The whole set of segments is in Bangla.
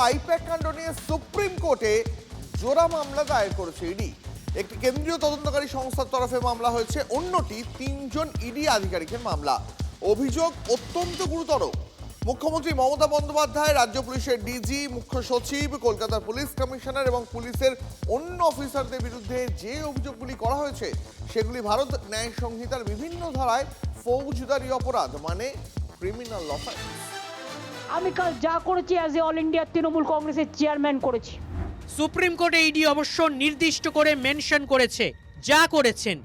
আইপ্যাক কাণ্ড নিয়ে সুপ্রিম কোর্টে জোড়া মামলা দায়ের করেছে ইডি। একটি কেন্দ্রীয় তদন্তকারী সংস্থার তরফে মামলা হয়েছে, অন্যটি তিনজন ইডি আধিকারিকের মামলা। অভিযোগ অত্যন্ত গুরুতর। মুখ্যমন্ত্রী মমতা বন্দ্যোপাধ্যায়, রাজ্য পুলিশের ডিজি, মুখ্য সচিব, কলকাতার পুলিশ কমিশনার এবং পুলিশের অন্য অফিসারদের বিরুদ্ধে যে অভিযোগগুলি করা হয়েছে সেগুলি ভারত ন্যায় সংহিতার বিভিন্ন ধারায় ফৌজদারি অপরাধ, মানে ক্রিমিনাল অফেন্স। আমি কাল যা করেছি as a all India Trinamool কংগ্রেসের চেয়ারম্যান করেছি। সুপ্রিম কোর্টে ইডি অবশ্য নির্দিষ্ট করে মেনশন করেছে, যা করেছেন,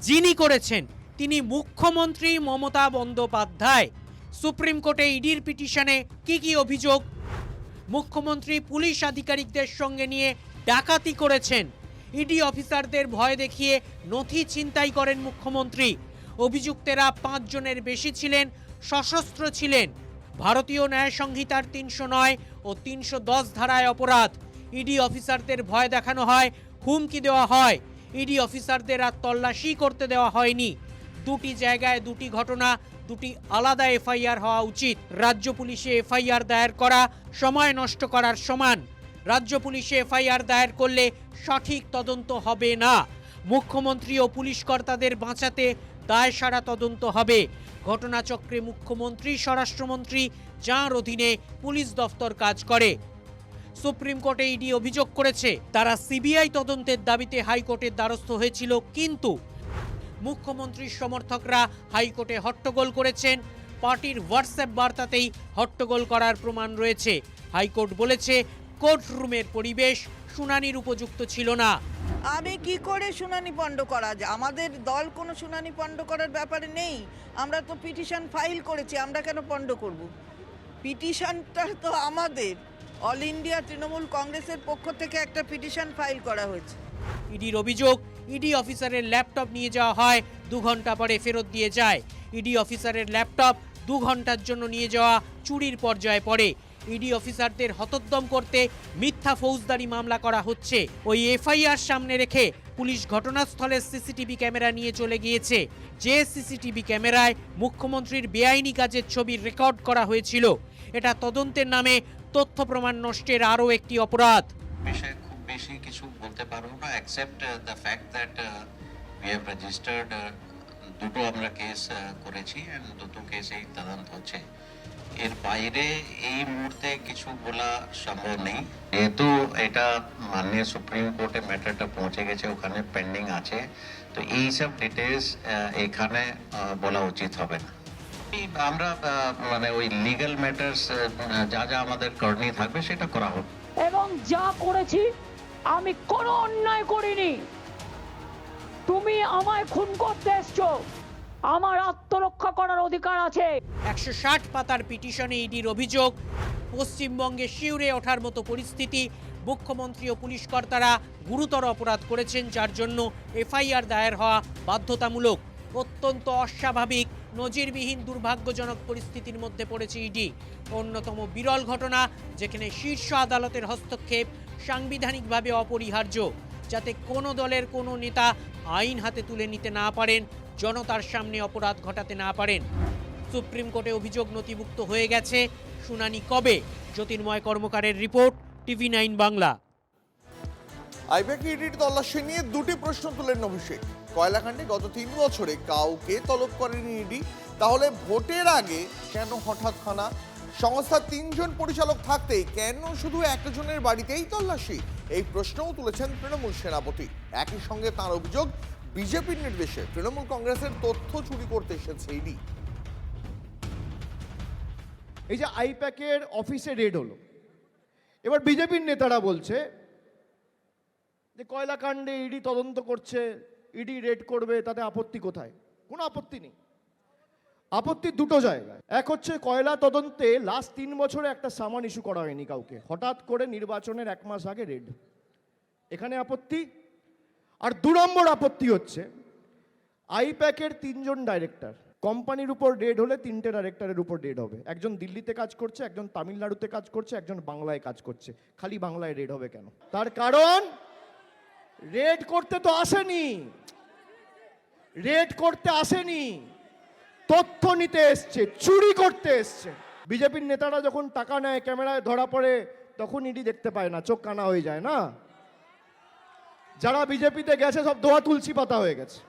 যিনি করেছেন তিনি মুখ্যমন্ত্রী মমতা বন্দ্যোপাধ্যায়। সুপ্রিম কোর্টে ইডির পিটিশনে কি অভিযোগ? মুখ্যমন্ত্রী পুলিশ আধিকারিকদের সঙ্গে নিয়ে ডাকাতি করেছেন, ইডি অফিসারদের ভয় দেখিয়ে নথি ছিনতাই করেন মুখ্যমন্ত্রী। অভিযুক্তেরা 5 জনের বেশি ছিলেন, সশস্ত্র ছিলেন। ভারতীয় ন্যায় সংহিতার 309 ও 310 ধারায় অপরাধ। ইডি অফিসারদের ভয় দেখানো হয়, হুমকি দেওয়া হয়। ইডি অফিসারদের আর তল্লাশি করতে দেওয়া হয়নি। দুটি জায়গায় দুটি ঘটনা, দুটি আলাদা এফআইআর হওয়া উচিত। রাজ্য পুলিশে এফআইআর দায়ের করা সময় নষ্ট করার সমান। রাজ্য পুলিশে এফআইআর দায়ের করলে সঠিক তদন্ত হবে না। মুখ্যমন্ত্রী ও পুলিশ কর্তাদের বাঁচাতে দায়সারা তদন্ত হবে। ঘটনাচক্রে মুখ্যমন্ত্রী, স্বরাষ্ট্রমন্ত্রী, যাঁর অধীনে পুলিশ দফতর কাজ করে। সুপ্রিম কোর্টে ইডি অভিযোগ করেছে তারা সিবিআই তদন্তের দাবিতে হাইকোর্টের দ্বারস্থ হয়েছিল, কিন্তু মুখ্যমন্ত্রীর সমর্থকরা হাইকোর্টে হট্টগোল করেছেন। পার্টির হোয়াটসঅ্যাপ বার্তাতেই হট্টগোল করার প্রমাণ রয়েছে। হাইকোর্ট বলেছে কোর্ট রুমের পরিবেশ শুনানির উপযুক্ত ছিল না। আমি কি করে শুনানি পণ্ড করা যায়? আমাদের দল কোনো শুনানি পণ্ড করার ব্যাপারে নেই। আমরা তো পিটিশন ফাইল করেছি, আমরা কেন পণ্ড করব? পিটিশনটা তো আমাদের অল ইন্ডিয়া তৃণমূল কংগ্রেসের পক্ষ থেকে একটা পিটিশন ফাইল করা হয়েছে। ইডির অভিযোগ, ইডি অফিসারের ল্যাপটপ নিয়ে যাওয়া হয়, 2 ঘন্টা পরে ফেরত দিয়ে যায়। ইডি অফিসারের ল্যাপটপ 2 ঘন্টার জন্য নিয়ে যাওয়া চুরির পর্যায়ে পড়ে। ইডি অফিসারদের হতোদ্যম করতে মিথ্যা ফৌজদারি মামলা করা হচ্ছে। ওই এফআইআর সামনে রেখে পুলিশ ঘটনাস্থলের সিসিটিভি ক্যামেরা নিয়ে চলে গিয়েছে। যে সিসিটিভি ক্যামেরায় মুখ্যমন্ত্রীর বেআইনি কাজের ছবি রেকর্ড করা হয়েছিল। এটা তদন্তের নামে তথ্য প্রমাণ নষ্টের আরও একটি অপরাধ। বিষয়ে খুব বেশি কিছু বলতে পারবো না, except the fact that we have registered দুটো আমরা কেস করেছি এন্ড দুটো কেসেই তদন্ত হচ্ছে। এর বাইরে এই মুহূর্তে কিছু বলা সম্ভব নেই, যেহেতু এটা মাননীয় সুপ্রিম কোর্টে ম্যাটারটা পৌঁছে গেছে, ওখানে পেন্ডিং আছে, তো এইসব ডিটেলস এখানে বলা উচিত হবে না। আমরা মানে ওই লিগ্যাল ম্যাটার্স যা যা আমাদের করণীয় থাকবে সেটা করা হবে। এবং যা করেছি আমি কোনো অন্যায় করিনি। তুমি আমায় খুন করতে এসছো, আমার আত্মরক্ষা করার অধিকার আছে। 160 পাতার পিটিশনে ইডির অভিযোগ, পশ্চিমবঙ্গে শিউরে ওঠার মতো পরিস্থিতি। মুখ্যমন্ত্রী ও পুলিশ কর্তারা গুরুতর অপরাধ করেছেন, যার জন্য এফআইআর দায়ের হওয়া বাধ্যতামূলক। অত্যন্ত অস্বাভাবিক, নজিরবিহীন, দুর্ভাগ্যজনক পরিস্থিতির মধ্যে পড়েছে ইডি। অন্যতম বিরল ঘটনা, যেখানে শীর্ষ আদালতের হস্তক্ষেপ সাংবিধানিকভাবে অপরিহার্য, যাতে কোনো দলের কোনো নেতা আইন হাতে তুলে নিতে না পারেন, জনতার সামনে অপরাধ ঘটাতে না পারেন। সুপ্রিম কোর্টে অভিযোগ নথিভুক্ত হয়ে গেছে, শুনানি কবে? জ্যোতির্ময় কর্মকারের রিপোর্ট, TV9 বাংলা। আইপ্যাক ইডির তল্লাশি নিয়ে দুটি প্রশ্ন তুলেন অভিষেক। কয়লাকাণ্ডে গত 3 বছরে কাউকে তলব করেনি ইডি, তাহলে ভোটের আগে কেন হঠাৎ হানা? সংস্থার 3 জন পরিচালক থাকতে কেন শুধু একজনের বাড়িতেই তল্লাশি? এই প্রশ্নও তুলেছেন তৃণমূল সেনাপতি। একই সঙ্গে তাঁর অভিযোগ, বিজেপির নির্দেশে তৃণমূল কংগ্রেসের তথ্য চুরি করতে এসেছে ইডি। এই যে আইপ্যাকের অফিসে রেড হলো, এবার বিজেপির নেতারা বলছে যে কয়লাকাণ্ডে ইডি তদন্ত করছে, ইডি রেড করবে, তাতে আপত্তি কোথায়? কোনো আপত্তি নেই। আপত্তি দুটো জায়গায়। এক হচ্ছে কয়লা তদন্তে লাস্ট 3 বছরে একটা সামান ইস্যু করা হয়নি কাউকে, হঠাৎ করে নির্বাচনের 1 মাস আগে রেড, এখানে আপত্তি। আর 2 নম্বর আপত্তি হচ্ছে আইপ্যাকের 3 জন ডাইরেক্টর, কোম্পানির উপর রেড হলে 3টে ডাইরেক্টরের উপর রেড হবে। একজন দিল্লিতে কাজ করছে, একজন তামিলনাড়ুতে কাজ করছে, একজন বাংলায় কাজ করছে। খালি বাংলায় রেড হবে কেন? তার কারণ রেড করতে তো আসেনি, রেড করতে আসেনি, তথ্য নিতে এসছে, চুরি করতে এসছে। বিজেপির নেতারা যখন টাকা নেয়, ক্যামেরায় ধরা পড়ে, তখন ইডি দেখতে পায় না, চোখ কানা হয়ে যায় না? যারা বিজেপিতে গেছে সব দোয়া তুলসী পাতা হয়ে গেছে,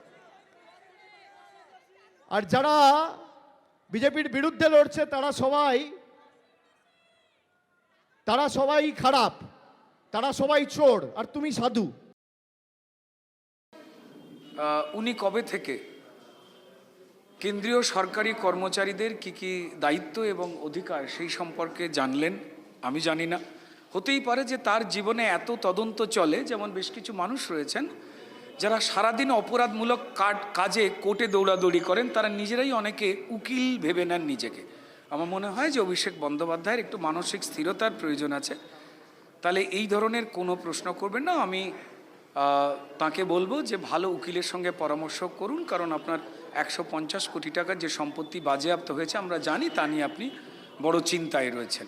আর যারা বিজেপির বিরুদ্ধে লড়ছে তারা সবাই খারাপ, তারা সবাই চোর, আর তুমি সাধু। উনি কবে থেকে কেন্দ্রীয় সরকারি কর্মচারীদের কি কি দায়িত্ব এবং অধিকার সেই সম্পর্কে জানলেন আমি জানি না। হতেই পারে যে তার জীবনে এত তদন্ত চলে, যেমন বেশ কিছু মানুষ রয়েছেন যারা সারাদিন অপরাধমূলক কাজে কোর্টে দৌড়াদৌড়ি করেন, তারা নিজেরাই অনেকে উকিল ভেবে নেন নিজেকে। আমার মনে হয় যে অভিষেক বন্দ্যোপাধ্যায়ের একটু মানসিক স্থিরতার প্রয়োজন আছে। তাহলে এই ধরনের কোনো প্রশ্ন করবেন না। আমি তাকে বলবো যে ভালো উকিলের সঙ্গে পরামর্শ করুন, কারণ আপনার 150 কোটি টাকার যে সম্পত্তি বাজেয়াপ্ত হয়েছে আমরা জানি, তা নিয়ে আপনি বড় চিন্তায় রয়েছেন।